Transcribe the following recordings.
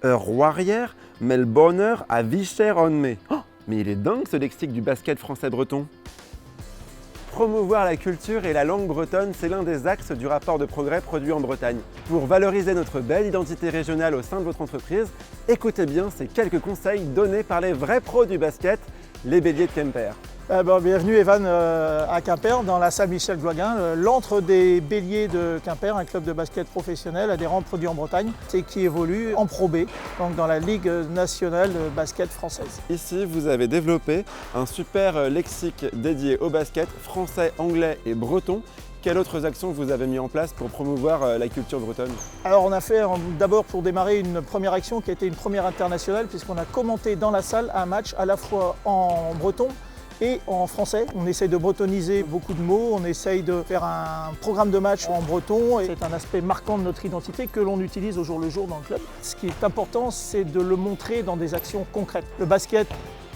Warrière met le bonheur à Vicher-on-Mer. Oh, mais il est dingue ce lexique du basket français-breton. Promouvoir la culture et la langue bretonne, c'est l'un des axes du rapport de progrès produit en Bretagne. Pour valoriser notre belle identité régionale au sein de votre entreprise, écoutez bien ces quelques conseils donnés par les vrais pros du basket, les béliers de Quimper. Bienvenue Evan à Quimper, dans la salle Michel Gloiguin, l'antre des béliers de Quimper, un club de basket professionnel adhérent produit en Bretagne et qui évolue en Pro B, donc dans la Ligue nationale de basket française. Ici, vous avez développé un super lexique dédié au basket français, anglais et breton. Quelles autres actions vous avez mis en place pour promouvoir la culture bretonne? Alors on a fait d'abord pour démarrer une première action qui a été une première internationale puisqu'on a commenté dans la salle un match à la fois en breton et en français. On essaye de bretoniser beaucoup de mots, on essaye de faire un programme de match en breton. C'est un aspect marquant de notre identité que l'on utilise au jour le jour dans le club. Ce qui est important, c'est de le montrer dans des actions concrètes. Le basket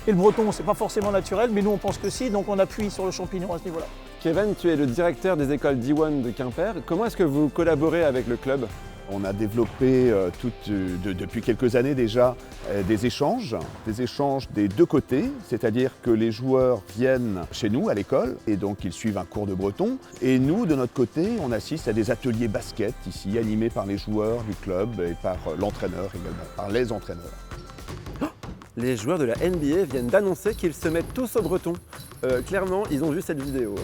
et le breton, c'est pas forcément naturel, mais nous on pense que si, donc on appuie sur le champignon à ce niveau-là. Kevin, tu es le directeur des écoles D1 de Quimper. Comment est-ce que vous collaborez avec le club? On a développé depuis quelques années déjà des échanges des deux côtés, c'est-à-dire que les joueurs viennent chez nous à l'école et donc ils suivent un cours de breton. Et nous, de notre côté, on assiste à des ateliers basket ici, animés par les joueurs du club et par l'entraîneur également, par les entraîneurs. Les joueurs de la NBA viennent d'annoncer qu'ils se mettent tous au breton. Clairement, ils ont vu cette vidéo.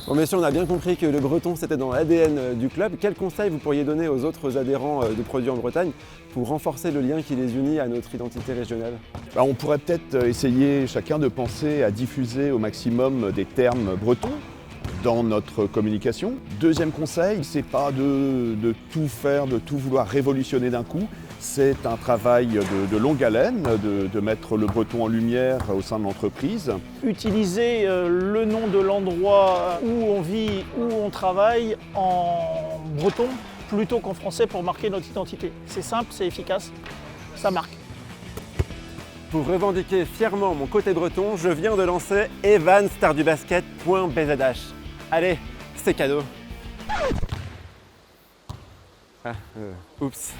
Bon messieurs, on a bien compris que le breton c'était dans l'ADN du club. Quels conseils vous pourriez donner aux autres adhérents de produits en Bretagne pour renforcer le lien qui les unit à notre identité régionale? On pourrait peut-être essayer chacun de penser à diffuser au maximum des termes bretons dans notre communication. Deuxième conseil, c'est pas de tout faire, de tout vouloir révolutionner d'un coup. C'est un travail de longue haleine, de mettre le breton en lumière au sein de l'entreprise. Utiliser le nom de l'endroit où on vit, où on travaille en breton plutôt qu'en français pour marquer notre identité. C'est simple, c'est efficace, ça marque. Pour revendiquer fièrement mon côté breton, je viens de lancer evansstardubasket.bzh. Allez, c'est cadeau. Oups.